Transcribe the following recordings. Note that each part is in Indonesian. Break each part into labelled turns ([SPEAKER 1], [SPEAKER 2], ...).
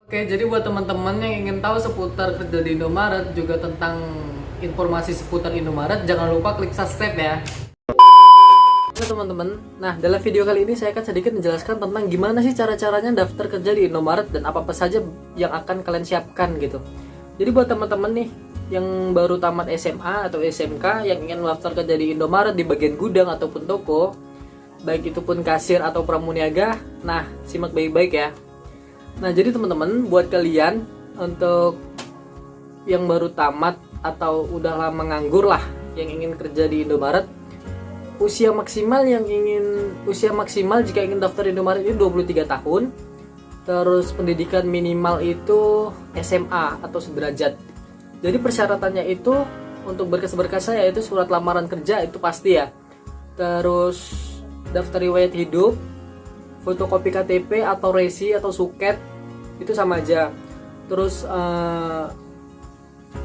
[SPEAKER 1] Oke, jadi buat teman-teman yang ingin tahu seputar kerja di Indomaret, juga tentang informasi seputar Indomaret, jangan lupa klik subscribe ya. Oke teman-teman, nah dalam video kali ini saya akan sedikit menjelaskan tentang gimana sih cara-caranya daftar kerja di Indomaret dan apa-apa saja yang akan kalian siapkan gitu. Jadi buat teman-teman nih yang baru tamat SMA atau SMK yang ingin daftar kerja di Indomaret di bagian gudang ataupun toko, baik itu pun kasir atau pramuniaga, nah simak baik-baik ya. Nah jadi teman-teman, buat kalian untuk yang baru tamat atau udah lama nganggur lah yang ingin kerja di Indomaret, usia maksimal jika ingin daftar di Indomaret ini 23 tahun. Terus pendidikan minimal itu SMA atau sederajat. Jadi persyaratannya itu untuk berkas-berkas saya itu surat lamaran kerja itu pasti ya. Terus daftar riwayat hidup, fotokopi KTP atau resi atau suket itu sama aja. Terus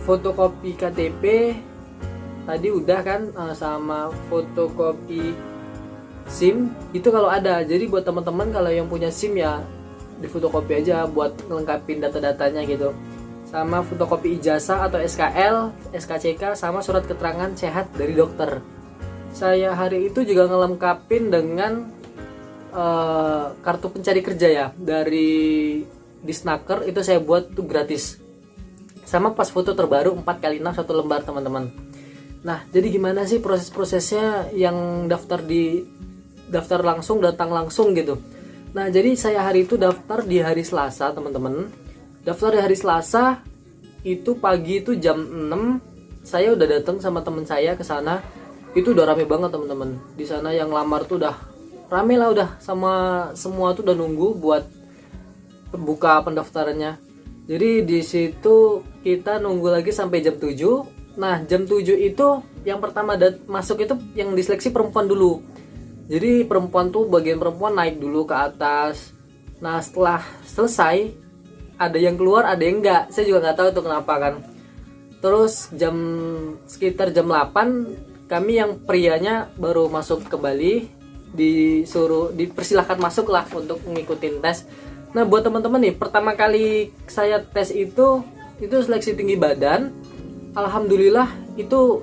[SPEAKER 1] fotokopi KTP tadi udah kan, sama fotokopi SIM itu kalau ada. Jadi buat teman-teman kalau yang punya SIM ya di fotokopi aja buat melengkapi data-datanya gitu. Sama fotokopi ijazah atau SKL, SKCK, sama surat keterangan sehat dari dokter. Saya hari itu juga ngelengkapin dengan kartu pencari kerja ya dari Disnaker, itu saya buat tuh gratis. Sama pas foto terbaru 4x6 satu lembar teman-teman. Nah jadi gimana sih proses-prosesnya yang daftar langsung, datang langsung gitu. Nah jadi saya hari itu daftar di hari Selasa teman-teman. Daftar di hari Selasa itu pagi itu jam 6 saya udah datang sama teman saya ke sana. Itu udah rame banget teman-teman. Di sana yang lamar tuh udah rame lah, udah sama semua tuh udah nunggu buat buka pendaftarannya. Jadi di situ kita nunggu lagi sampai jam 7. Nah, jam 7 itu yang pertama masuk itu yang diseleksi perempuan dulu. Jadi perempuan tuh bagian perempuan naik dulu ke atas. Nah, setelah selesai ada yang keluar, ada yang enggak. Saya juga nggak tahu itu kenapa kan. Terus sekitar jam 8 kami yang prianya baru masuk kembali, dipersilahkan masuk lah untuk mengikuti tes. Nah buat teman-teman nih, pertama kali saya tes itu seleksi tinggi badan. Alhamdulillah itu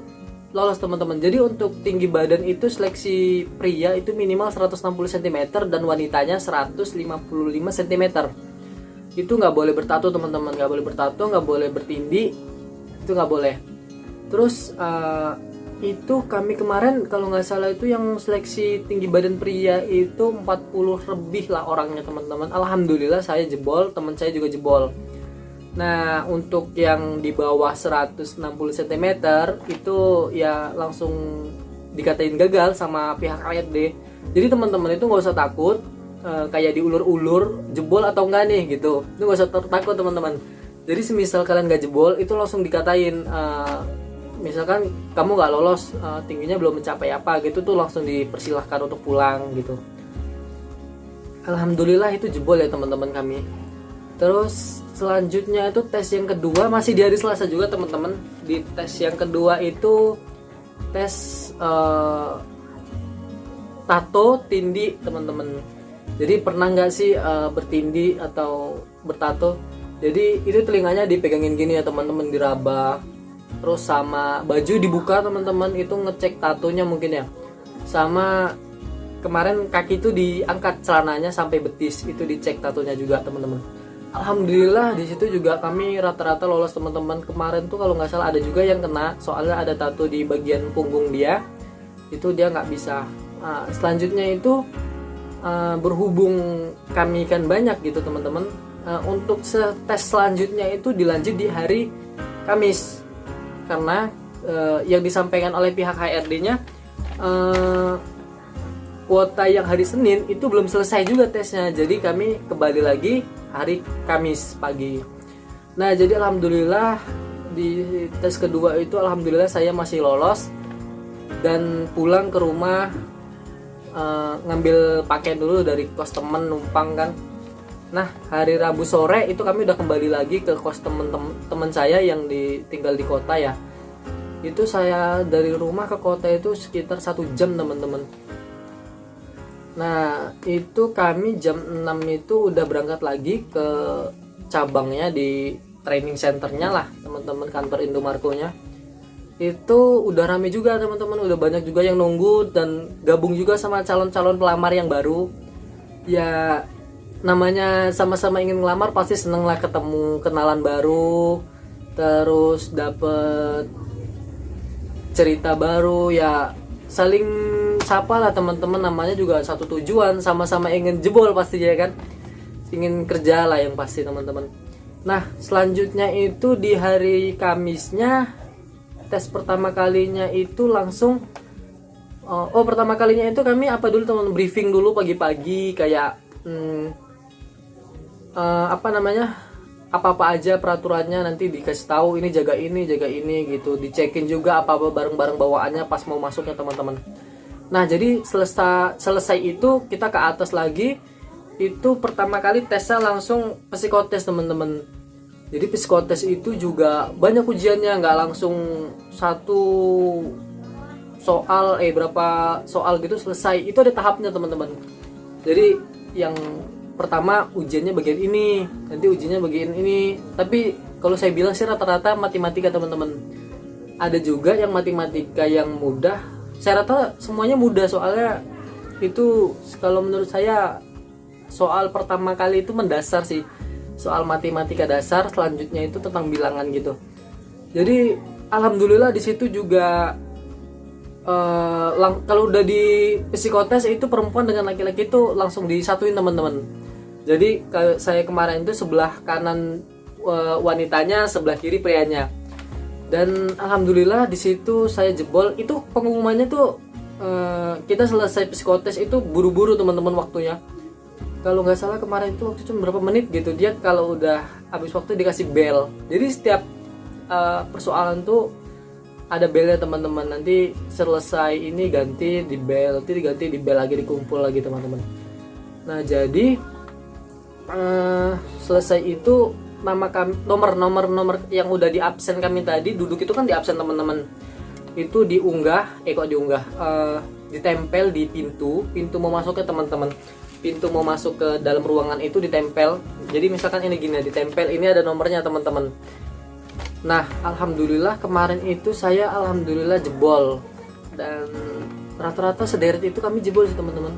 [SPEAKER 1] lolos teman-teman. Jadi untuk tinggi badan itu seleksi pria itu minimal 160 cm dan wanitanya 155 cm. Itu nggak boleh bertato teman-teman, nggak boleh bertato, nggak boleh bertindih, itu nggak boleh. Terus itu kami kemarin kalau nggak salah itu yang seleksi tinggi badan pria itu 40 lebih lah orangnya teman-teman. Alhamdulillah saya jebol, teman saya juga jebol. Nah untuk yang di bawah 160 cm itu ya langsung dikatain gagal sama pihak HRD. Jadi teman-teman itu nggak usah takut, kayak diulur-ulur jebol atau enggak nih gitu. Itu nggak usah takut teman-teman. Jadi semisal kalian nggak jebol itu langsung dikatain, misalkan kamu nggak lolos, tingginya belum mencapai apa gitu, tuh langsung dipersilahkan untuk pulang gitu. Alhamdulillah itu jebol ya teman-teman kami. Terus selanjutnya itu tes yang kedua masih di hari Selasa juga teman-teman. Di tes yang kedua itu tes tato tindi teman-teman. Jadi pernah nggak sih bertindi atau bertato? Jadi itu telinganya dipegangin gini ya teman-teman, diraba. Terus sama baju dibuka teman-teman, itu ngecek tatonya mungkin ya. Sama kemarin kaki itu diangkat celananya sampai betis, itu dicek tatonya juga teman-teman. Alhamdulillah di situ juga kami rata-rata lolos teman-teman. Kemarin tuh kalau nggak salah ada juga yang kena, soalnya ada tato di bagian punggung dia, itu dia nggak bisa. Nah, selanjutnya itu berhubung kami kan banyak gitu teman-teman, untuk tes selanjutnya itu dilanjut di hari Kamis. Karena yang disampaikan oleh pihak HRD-nya, kuota yang hari Senin itu belum selesai juga tesnya. Jadi kami kembali lagi hari Kamis pagi. Nah jadi alhamdulillah di tes kedua itu alhamdulillah saya masih lolos dan pulang ke rumah, ngambil pakaian dulu dari kos temen, numpang kan. Nah hari Rabu sore itu kami udah kembali lagi ke kos temen saya yang tinggal di kota ya. Itu saya dari rumah ke kota itu sekitar 1 jam teman-teman. Nah itu kami jam 6 itu udah berangkat lagi ke cabangnya, di training centernya lah teman-teman, kantor Indomarko-nya itu udah rame juga teman-teman, udah banyak juga yang nunggu dan gabung juga sama calon-calon pelamar yang baru. Ya namanya sama-sama ingin ngelamar pasti seneng lah ketemu kenalan baru, terus dapet cerita baru, ya saling sapa lah teman-teman, namanya juga satu tujuan, sama-sama ingin jebol pasti ya kan, ingin kerja lah yang pasti teman-teman. Nah selanjutnya itu di hari Kamisnya tes pertama kalinya itu langsung pertama kalinya itu kami apa dulu teman, briefing dulu pagi-pagi kayak apa-apa aja peraturannya, nanti dikasih tahu ini jaga ini gitu, dicekin juga apa-apa barang-barang bawaannya pas mau masuknya teman-teman. Nah jadi selesai itu kita ke atas lagi, itu pertama kali tesnya langsung psikotes teman-teman. Jadi psikotes itu juga banyak ujiannya, nggak langsung satu soal berapa soal gitu selesai, itu ada tahapnya teman-teman. Jadi yang pertama ujiannya bagian ini, nanti ujiannya bagian ini. Tapi kalau saya bilang sih rata-rata matematika teman-teman. Ada juga yang matematika yang mudah, saya rata semuanya mudah, soalnya itu kalau menurut saya soal pertama kali itu mendasar sih, soal matematika dasar, selanjutnya itu tentang bilangan gitu. Jadi alhamdulillah di situ juga kalau udah di psikotes itu perempuan dengan laki-laki itu langsung disatuin teman-teman. Jadi saya kemarin itu sebelah kanan wanitanya, sebelah kiri prianya. Dan alhamdulillah di situ saya jebol. Itu pengumumannya tuh kita selesai psikotes itu buru-buru teman-teman waktunya. Kalau nggak salah kemarin itu waktu cuma berapa menit gitu, dia kalau udah habis waktu dikasih bel. Jadi setiap persoalan tuh ada belnya teman-teman, nanti selesai ini ganti di bel, nanti diganti di bel lagi, dikumpul lagi teman-teman. Nah jadi selesai itu nama kami, nomor yang udah di absen kami tadi, duduk itu kan di absen teman-teman, itu ditempel di pintu mau masuk ke teman-teman. Pintu mau masuk ke dalam ruangan itu ditempel. Jadi misalkan ini gini, ditempel, ini ada nomornya teman-teman. Nah alhamdulillah kemarin itu saya alhamdulillah jebol, dan rata-rata sederet itu kami jebol sih teman-teman.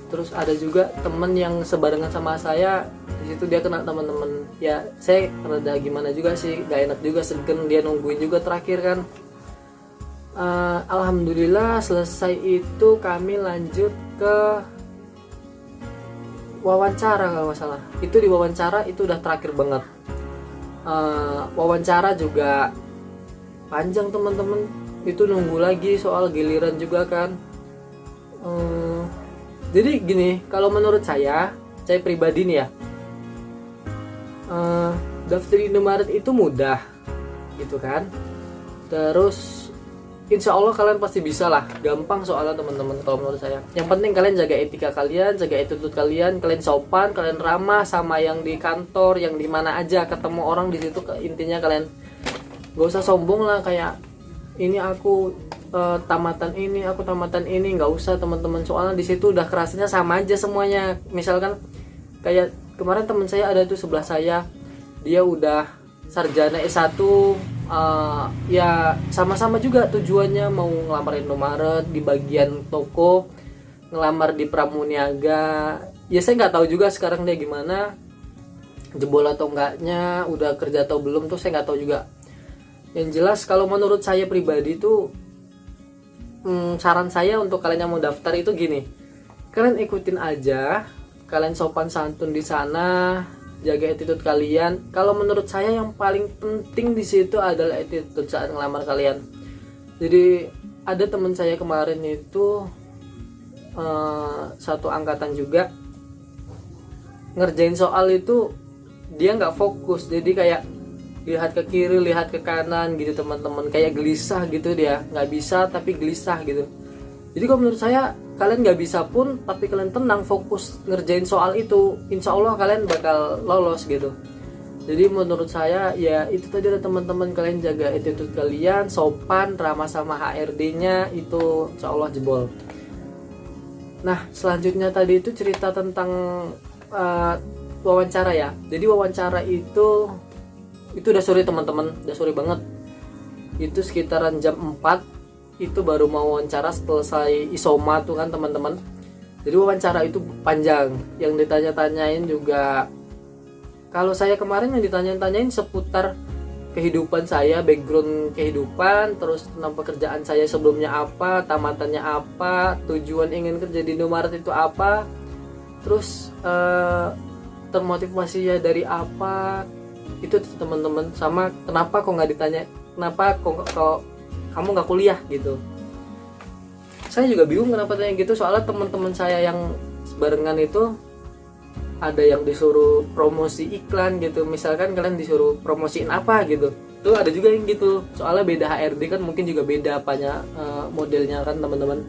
[SPEAKER 1] Terus ada juga teman yang sebarengan sama saya, di situ dia kena teman-teman. Ya saya rada gimana juga sih, gak enak juga, segen dia nungguin juga terakhir kan. Alhamdulillah selesai itu kami lanjut ke wawancara kalau nggak salah. Itu di wawancara itu udah terakhir banget. Wawancara juga panjang teman-teman, itu nunggu lagi soal giliran juga kan. Jadi gini, kalau menurut saya pribadi nih ya, daftar Indomaret itu mudah gitu kan. Terus insya Allah kalian pasti bisa lah, gampang soalnya teman-teman kalau menurut saya. Yang penting kalian jaga etika kalian, jaga attitude kalian sopan, kalian ramah sama yang di kantor, yang di mana aja ketemu orang di situ. Intinya kalian gak usah sombong lah, kayak ini aku tamatan ini, nggak usah teman-teman. Soalnya di situ udah kerasnya sama aja semuanya. Misalkan kayak kemarin teman saya ada tuh sebelah saya, dia udah sarjana S1, ya sama-sama juga tujuannya mau ngelamar Indomaret di bagian toko, ngelamar di Pramuniaga. Ya saya nggak tahu juga sekarang dia gimana, jebol atau enggaknya, udah kerja atau belum tuh saya nggak tahu juga. Yang jelas kalau menurut saya pribadi tuh saran saya untuk kalian yang mau daftar itu gini, kalian ikutin aja, kalian sopan santun di sana, jaga attitude kalian. Kalau menurut saya yang paling penting di situ adalah attitude saat ngelamar kalian. Jadi ada teman saya kemarin itu satu angkatan juga, ngerjain soal itu dia nggak fokus, jadi kayak lihat ke kiri, lihat ke kanan gitu teman-teman, kayak gelisah gitu, dia nggak bisa tapi gelisah gitu. Jadi kalau menurut saya kalian nggak bisa pun, tapi kalian tenang, fokus ngerjain soal itu, insya Allah kalian bakal lolos gitu. Jadi menurut saya ya itu tadi lah teman-teman, kalian jaga attitude kalian, sopan, ramah sama HRD-nya, itu insya Allah jebol. Nah selanjutnya tadi itu cerita tentang wawancara ya. Jadi wawancara itu udah sore teman-teman, udah sore banget. Itu sekitaran jam 4 itu baru mau wawancara selesai isoma tuh kan teman-teman. Jadi wawancara itu panjang, yang ditanya-tanyain juga, kalau saya kemarin yang ditanya-tanyain seputar kehidupan saya, background kehidupan, terus tentang pekerjaan saya sebelumnya apa, tamatannya apa, tujuan ingin kerja di Indomaret itu apa, terus termotivasinya dari apa, itu teman-teman. Sama kenapa kok nggak ditanya, kenapa kok kamu nggak kuliah gitu. Saya juga bingung kenapa tanya gitu, soalnya teman-teman saya yang barengan itu ada yang disuruh promosi iklan gitu, misalkan kalian disuruh promosiin apa gitu, tuh ada juga yang gitu. Soalnya beda HRD kan, mungkin juga beda apanya modelnya kan teman-teman.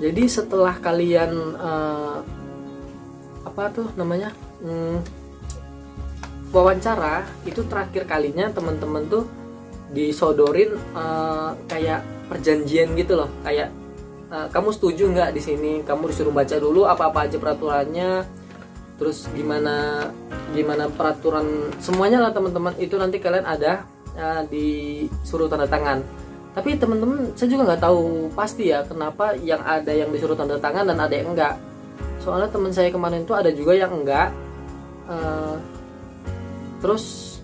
[SPEAKER 1] Jadi setelah kalian apa tuh namanya wawancara, itu terakhir kalinya teman-teman tuh disodorin kayak perjanjian gitu loh, kayak kamu setuju nggak di sini, kamu disuruh baca dulu apa-apa aja peraturannya, terus gimana peraturan semuanya lah teman-teman. Itu nanti kalian ada disuruh tanda tangan. Tapi teman-teman, saya juga nggak tahu pasti ya kenapa yang ada yang disuruh tanda tangan dan ada yang enggak. Soalnya teman saya kemarin tuh ada juga yang enggak. Terus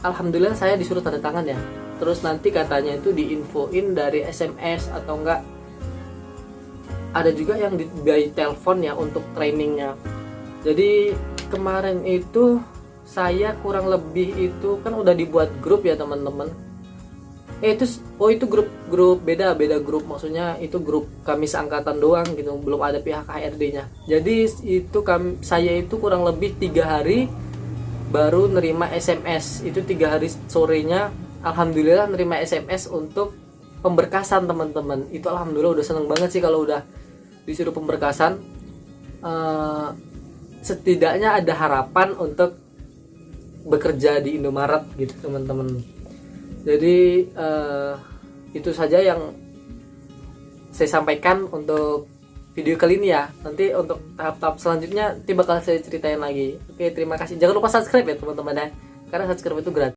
[SPEAKER 1] alhamdulillah saya disuruh tanda tangan ya. Terus nanti katanya itu diinfoin dari SMS atau enggak. Ada juga yang by telepon ya untuk trainingnya. Jadi kemarin itu saya kurang lebih itu kan udah dibuat grup ya teman-teman. Itu grup beda grup, maksudnya itu grup kami seangkatan doang gitu, belum ada pihak HRD-nya. Jadi itu saya itu kurang lebih 3 hari baru nerima SMS. Itu 3 hari sorenya alhamdulillah nerima SMS untuk pemberkasan teman-teman. Itu alhamdulillah udah seneng banget sih kalau udah disuruh pemberkasan. Setidaknya ada harapan untuk bekerja di Indomaret gitu teman-teman. Jadi itu saja yang saya sampaikan untuk video kali ini ya. Nanti untuk tahap-tahap selanjutnya bakal saya ceritain lagi. Oke, terima kasih. Jangan lupa subscribe ya teman-teman ya, karena subscribe itu gratis.